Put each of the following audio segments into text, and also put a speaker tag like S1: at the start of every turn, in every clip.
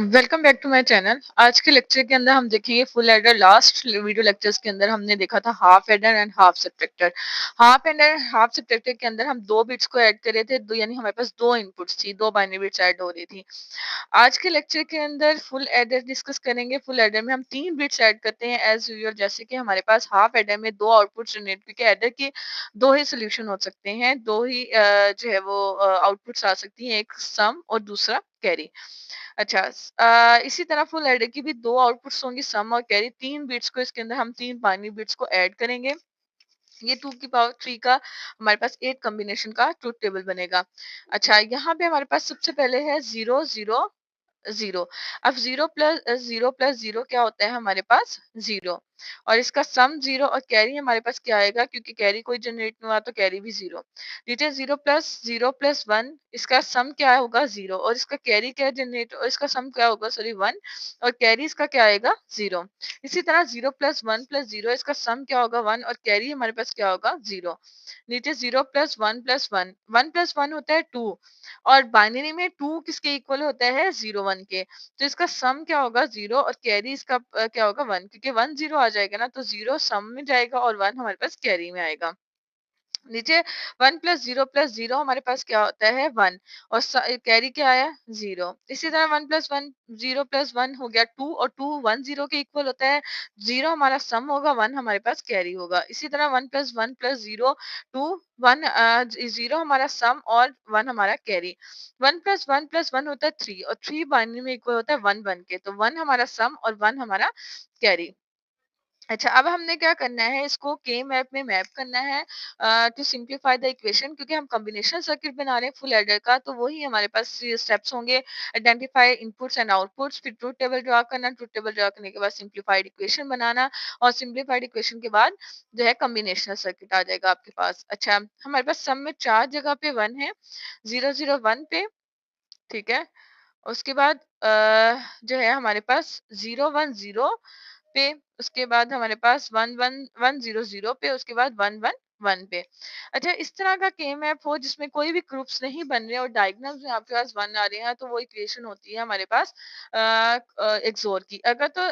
S1: Welcome back to my channel. आज के lecture के अंदर हम देखेंगे full adder. Last video lectures के अंदर हमने देखा था half adder and half subtractor. Half adder half subtractor के अंदर हम दो बिट्स को ऐड कर रहे थे, दो यानी हमारे पास दो इनपुट्स थी, दो बाइनरी बिट्स ऐड हो रही थी। आज के लेक्चर के अंदर फुल एडर डिस्कस करेंगे। फुल एडर में हम तीन बिट्स ऐड करते हैं एज यूजुअल, जैसे कि हमारे पास हाफ एडर में दो आउटपुट जनरेट, क्योंकि एडर के दो ही सोल्यूशन हो सकते हैं, दो ही जो है वो आउटपुट्स आ सकती हैं, एक सम और दूसरा कैरी। अच्छा, इसी तरह फुल एडर की भी दो आउटपुट्स होंगी, सम और कैरी। तीन बिट्स को इसके अंदर हम तीन बाइनरी बिट्स को ऐड करेंगे। ये 2 की पावर 3 का हमारे पास 8 कॉम्बिनेशन का ट्रुथ टेबल बनेगा। अच्छा, यहाँ पे हमारे पास सबसे पहले है 0 0 0। अब जीरो प्लस जीरो क्या होता है हमारे पास? जीरो। और इसका सम जीरो और कैरी हमारे पास क्या आएगा? क्योंकि कैरी कोई जनरेट नहीं हुआ तो कैरी भी जीरो। नीचे जीरो प्लस वन, इसका सम क्या होगा? जीरो। और इसका कैरी क्या जनरेट, और इसका सम क्या होगा? Sorry, one. और कैरी इसका क्या आएगा? जीरो। इसी तरह zero plus one plus zero, इसका सम क्या होगा? वन। और कैरी हमारे पास क्या होगा? जीरो। नीचे zero plus one, one plus one होता है टू। और बाइनरी में टू किसके इक्वल होता है? जीरो वन के। तो इसका सम क्या होगा? जीरो। और कैरी इसका क्या होगा? वन, क्योंकि वन जीरो आ जाएगा ना, तो जीरो सम में जाएगा और वन हमारे पास कैरी में आएगा। नीचे वन प्लस जीरो हमारे पास क्या होता है? वन। और कैरी क्या आया? जीरो। इसी तरह वन, जीरो प्लस वन हो गया टू, और टू वन जीरो के इक्वल होता है। जीरो हमारा सम होगा, वन हमारे पास कैरी होगा। इसी तरह one plus zero two, one zero हमारा सम और वन हमारा कैरी। वन प्लस वन होता है थ्री, और थ्री बाइनरी में इक्वल होता है वन वन के, तो वन हमारा सम और वन हमारा कैरी। अच्छा, अब हमने क्या करना है, इसको के मैप में मैप करना है टू सिंप्लीफाई द इक्वेशन, क्योंकि हम कॉम्बिनेशन सर्किट बना रहे हैं फुल एडर का, तो वही हमारे पास स्टेप्स होंगे। आइडेंटिफाई इनपुट्स एंड आउटपुट्स, फिर ट्रुथ टेबल ड्रा करना, ट्रुथ टेबल ड्रा करने के बाद सिंप्लीफाइड इक्वेशन बनाना, और सिंप्लीफाइड इक्वेशन के बाद जो है कॉम्बिनेशनल सर्किट आ जाएगा आपके पास। अच्छा, हमारे पास सम में चार जगह पे वन है, 0 0 1 पे, ठीक है। उसके बाद जो है हमारे पास 0 1 0 पे, उसके बाद हमारे पास 1 1 1 0 0 पे, उसके बाद 1 1 1 पे। अच्छा, इस तरह का के मैप हो जिसमें कोई भी ग्रुप्स नहीं बन रहे और डायगोनल्स में आपके पास वन आ रहे हैं, तो वो इक्वेशन होती है हमारे पास एक्सोर की। अगर तो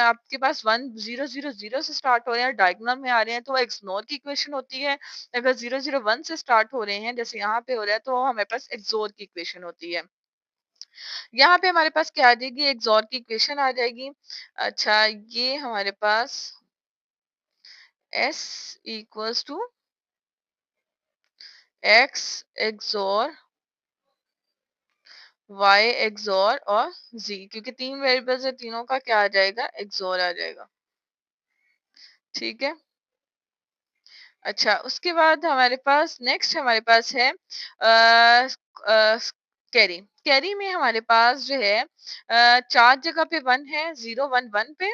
S1: आपके पास 1 0 0 0 से स्टार्ट हो रहे हैं और डायगोनल में आ रहे हैं, तो वो एक्सनोर की इक्वेशन होती है। अगर 0 0 1 से स्टार्ट हो रहे हैं, जैसे यहाँ पे हो रहा है, तो वो हमारे पास एक्सोर की इक्वेशन होती है। यहाँ पे हमारे पास क्या आ जाएगी? एक्सॉर की इक्वेशन आ जाएगी। अच्छा, ये हमारे पास S equals to x XOR y XOR और z, क्योंकि तीन वेरिएबल्स है, तीनों का क्या आ जाएगा? एक्सॉर आ जाएगा। ठीक है। अच्छा, उसके बाद हमारे पास नेक्स्ट हमारे पास है कैरी। कैरी में हमारे पास जो है चार जगह पे वन है, 0 1 1 पे,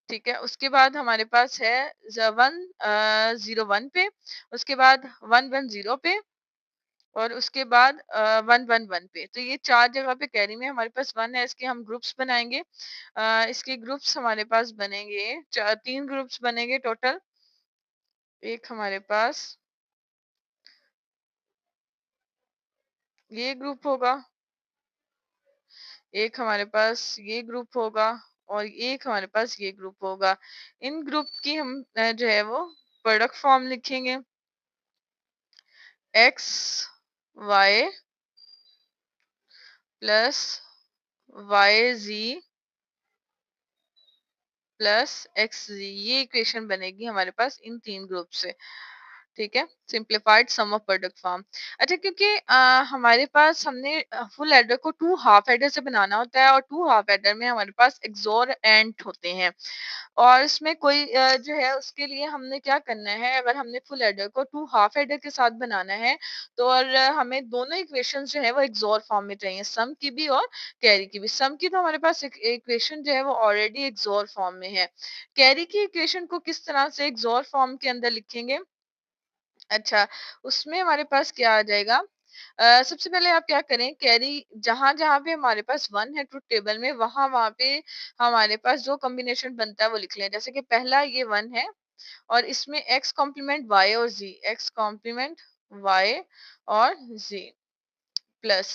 S1: ठीक है। उसके बाद हमारे पास है 1 0 1 पे, उसके बाद 1 1 0 पे, और उसके बाद 1 1 1 पे। तो ये चार जगह पे कैरी में हमारे पास वन है। इसके हम ग्रुप्स बनाएंगे। इसके ग्रुप्स हमारे पास बनेंगे तीन ग्रुप्स बनेंगे टोटल। एक हमारे पास ये ग्रुप होगा, एक हमारे पास ये ग्रुप होगा, और एक हमारे पास ये ग्रुप होगा। इन ग्रुप की हम जो है वो प्रोडक्ट फॉर्म लिखेंगे। एक्स वाई प्लस वाई जी प्लस एक्स जी, ये इक्वेशन बनेगी हमारे पास इन तीन ग्रुप से। ठीक है, simplified sum of product form. अच्छा, क्योंकि हमारे पास हमने फुल एडर को टू हाफ एडर से बनाना होता है, और टू हाफ एडर में हमारे पास एक्सोर एंड होते हैं, और इसमें कोई जो है उसके लिए हमने क्या करना है, अगर हमने फुल एडर को टू हाफ एडर के साथ बनाना है, तो और हमें दोनों इक्वेशन जो है वो एक्सोर फॉर्म में चाहिए, सम की भी और कैरी की भी। सम की तो हमारे पास इक्वेशन जो है वो ऑलरेडी एक्सोर फॉर्म में है। कैरी की इक्वेशन को किस तरह से एक्सोर फॉर्म के अंदर लिखेंगे? अच्छा, उसमें हमारे पास क्या आ जाएगा? सबसे पहले आप क्या करें, कैरी जहां जहां पे हमारे पास वन है ट्रुथ टेबल में, वहां वहां पे हमारे पास जो कॉम्बिनेशन बनता है वो लिख लें। जैसे कि पहला ये वन है, और इसमें एक्स कॉम्प्लीमेंट वाई और जी, एक्स कॉम्प्लीमेंट वाई और जी, प्लस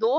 S1: 2